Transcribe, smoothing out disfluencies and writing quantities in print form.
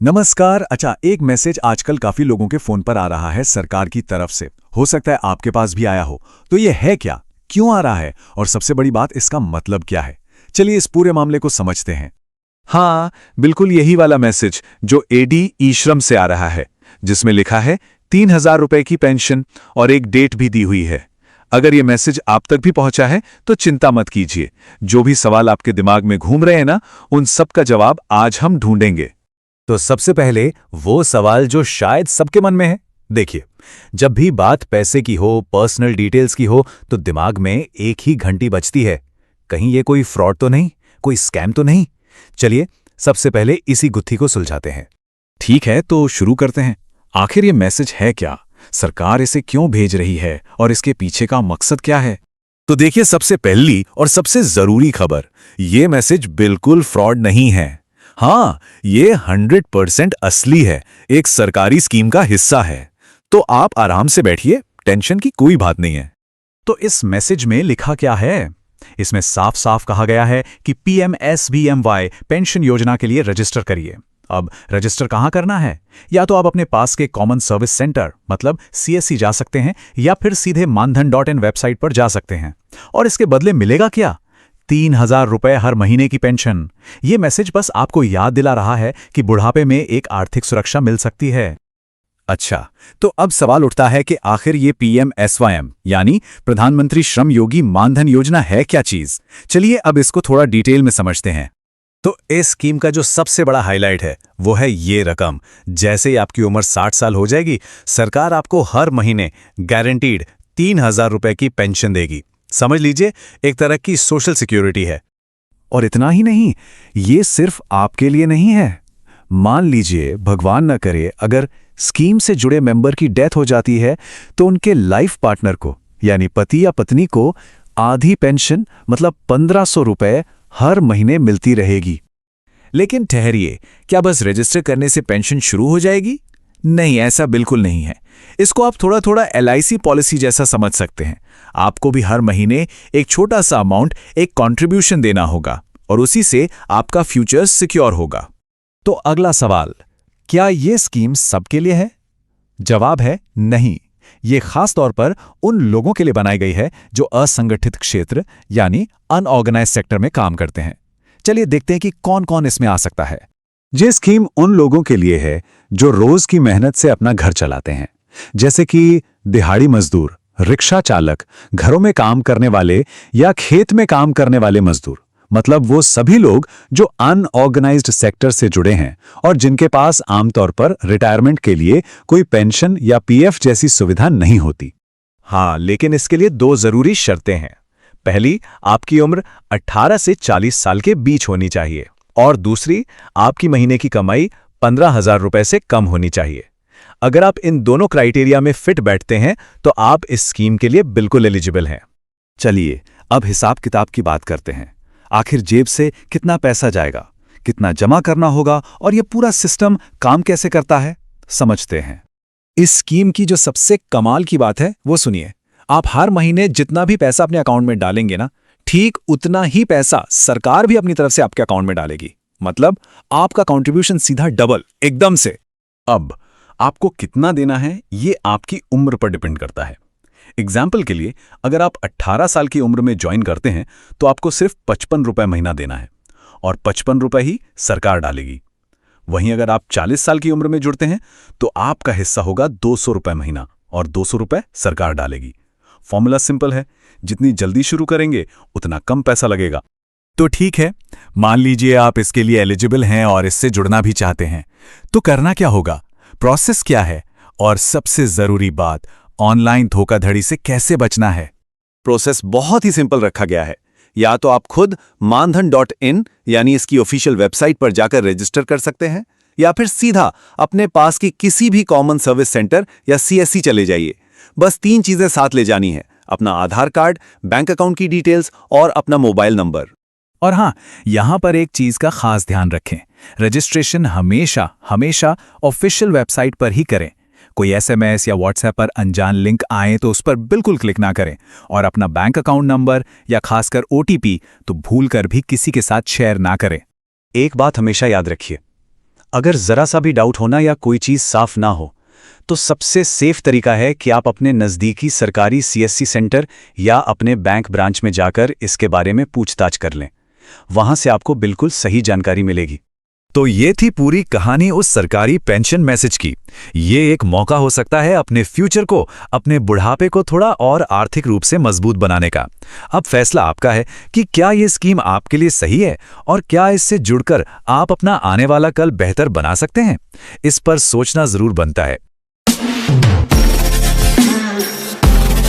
नमस्कार। अच्छा, एक मैसेज आजकल काफी लोगों के फोन पर आ रहा है सरकार की तरफ से। हो सकता है आपके पास भी आया हो। तो ये है क्या, क्यों आ रहा है, और सबसे बड़ी बात, इसका मतलब क्या है? चलिए इस पूरे मामले को समझते हैं। हाँ, बिल्कुल यही वाला मैसेज जो एडी ई श्रम से आ रहा है, जिसमें लिखा है 3,000 रुपए की पेंशन और एक डेट भी दी हुई है। अगर ये मैसेज आप तक भी पहुंचा है तो चिंता मत कीजिए। जो भी सवाल आपके दिमाग में घूम रहे हैं ना, उन सब का जवाब आज हम ढूंढेंगे। तो सबसे पहले वो सवाल जो शायद सबके मन में है। देखिए, जब भी बात पैसे की हो, पर्सनल डिटेल्स की हो, तो दिमाग में एक ही घंटी बजती है, कहीं ये कोई फ्रॉड तो नहीं, कोई स्कैम तो नहीं। चलिए सबसे पहले इसी गुत्थी को सुलझाते हैं। ठीक है, तो शुरू करते हैं। आखिर ये मैसेज है क्या, सरकार इसे क्यों भेज रही है, और इसके पीछे का मकसद क्या है? तो देखिए, सबसे पहली और सबसे जरूरी खबर, ये मैसेज बिल्कुल फ्रॉड नहीं है। हाँ, ये 100% असली है, एक सरकारी स्कीम का हिस्सा है। तो आप आराम से बैठिए, टेंशन की कोई बात नहीं है। तो इस मैसेज में लिखा क्या है? इसमें साफ साफ कहा गया है कि PMSBMY पेंशन योजना के लिए रजिस्टर करिए। अब रजिस्टर कहाँ करना है? या तो आप अपने पास के कॉमन सर्विस सेंटर मतलब CSC जा सकते हैं, या फिर सीधे मानधन.in वेबसाइट पर जा सकते हैं। और इसके बदले मिलेगा क्या? 3,000 रुपए हर महीने की पेंशन। ये मैसेज बस आपको याद दिला रहा है कि बुढ़ापे में एक आर्थिक सुरक्षा मिल सकती है। अच्छा, तो अब सवाल उठता है कि आखिर ये PMSYM यानी प्रधानमंत्री श्रम योगी मानधन योजना है क्या चीज? चलिए अब इसको थोड़ा डिटेल में समझते हैं। तो इस स्कीम का जो सबसे बड़ा हाईलाइट है वो है ये रकम। जैसे ही आपकी उम्र 60 साल हो जाएगी, सरकार आपको हर महीने गारंटीड 3,000 रुपए की पेंशन देगी। समझ लीजिए, एक तरह की सोशल सिक्योरिटी है। और इतना ही नहीं, ये सिर्फ आपके लिए नहीं है। मान लीजिए, भगवान न करे, अगर स्कीम से जुड़े मेंबर की डेथ हो जाती है, तो उनके लाइफ पार्टनर को यानी पति या पत्नी को आधी पेंशन मतलब 1,500 रुपए हर महीने मिलती रहेगी। लेकिन ठहरिए, क्या बस रजिस्टर करने से पेंशन शुरू हो जाएगी? नहीं, ऐसा बिल्कुल नहीं है। इसको आप थोड़ा थोड़ा LIC पॉलिसी जैसा समझ सकते हैं। आपको भी हर महीने एक छोटा सा अमाउंट, एक कंट्रीब्यूशन देना होगा, और उसी से आपका फ्यूचर सिक्योर होगा। तो अगला सवाल, क्या ये स्कीम सबके लिए है? जवाब है नहीं। ये खास तौर पर उन लोगों के लिए बनाई गई है जो असंगठित क्षेत्र यानी अनऑर्गेनाइज्ड सेक्टर में काम करते हैं। चलिए देखते हैं कि कौन कौन इसमें आ सकता है। ये स्कीम उन लोगों के लिए है जो रोज की मेहनत से अपना घर चलाते हैं, जैसे कि दिहाड़ी मजदूर, रिक्शा चालक, घरों में काम करने वाले या खेत में काम करने वाले मजदूर। मतलब वो सभी लोग जो अनऑर्गेनाइज्ड सेक्टर से जुड़े हैं और जिनके पास आमतौर पर रिटायरमेंट के लिए कोई पेंशन या PF जैसी सुविधा नहीं होती। हाँ, लेकिन इसके लिए 2 जरूरी शर्तें हैं। पहली, आपकी उम्र 18 से 40 साल के बीच होनी चाहिए, और दूसरी, आपकी महीने की कमाई 15,000 रुपए से कम होनी चाहिए। अगर आप इन दोनों क्राइटेरिया में फिट बैठते हैं तो आप इस स्कीम के लिए बिल्कुल एलिजिबल हैं। चलिए अब हिसाब किताब की बात करते हैं। आखिर जेब से कितना पैसा जाएगा, कितना जमा करना होगा, और यह पूरा सिस्टम काम कैसे करता है, समझते हैं। इस स्कीम की जो सबसे कमाल की बात है वो सुनिए। आप हर महीने जितना भी पैसा अपने अकाउंट में डालेंगे ना, ठीक उतना ही पैसा सरकार भी अपनी तरफ से आपके अकाउंट में डालेगी। मतलब आपका कंट्रीब्यूशन सीधा डबल, एकदम से। अब आपको कितना देना है ये आपकी उम्र पर डिपेंड करता है। एग्जाम्पल के लिए, अगर आप 18 साल की उम्र में ज्वाइन करते हैं तो आपको सिर्फ 55 रुपए महीना देना है, और 55 रुपए ही सरकार डालेगी। वहीं अगर आप 40 साल की उम्र में जुड़ते हैं तो आपका हिस्सा होगा 200 रुपए महीना, और 200 रुपए सरकार डालेगी। फॉर्मूला सिंपल है, जितनी जल्दी शुरू करेंगे उतना कम पैसा लगेगा। तो ठीक है, मान लीजिए आप इसके लिए एलिजिबल हैं और इससे जुड़ना भी चाहते हैं, तो करना क्या होगा, प्रोसेस क्या है, और सबसे जरूरी बात, ऑनलाइन धोखाधड़ी से कैसे बचना है। प्रोसेस बहुत ही सिंपल रखा गया है। या तो आप खुद मानधन.in यानी इसकी ऑफिशियल वेबसाइट पर जाकर रजिस्टर कर सकते हैं, या फिर सीधा अपने पास की किसी भी कॉमन सर्विस सेंटर या CSC चले जाइए। बस 3 चीजें साथ ले जानी है: अपना आधार कार्ड, बैंक अकाउंट की डिटेल्स और अपना मोबाइल नंबर। और हाँ, यहां पर एक चीज का खास ध्यान रखें, रजिस्ट्रेशन हमेशा हमेशा ऑफिशियल वेबसाइट पर ही करें। कोई SMS या WhatsApp पर अनजान लिंक आए तो उस पर बिल्कुल क्लिक ना करें, और अपना बैंक अकाउंट नंबर या खासकर OTP तो भूलकर भी किसी के साथ शेयर ना करें। एक बात हमेशा याद रखिए, अगर जरा सा भी डाउट होना या कोई चीज साफ ना हो तो सबसे सेफ तरीका है कि आप अपने नज़दीकी सरकारी सीएससी सेंटर या अपने बैंक ब्रांच में जाकर इसके बारे में पूछताछ कर लें। वहां से आपको बिल्कुल सही जानकारी मिलेगी। तो ये थी पूरी कहानी उस सरकारी पेंशन मैसेज की। ये एक मौका हो सकता है अपने फ्यूचर को, अपने बुढ़ापे को थोड़ा और आर्थिक रूप से मजबूत बनाने का। अब फैसला आपका है कि क्या ये स्कीम आपके लिए सही है और क्या इससे जुड़कर आप अपना आने वाला कल बेहतर बना सकते हैं। इस पर सोचना जरूर बनता है।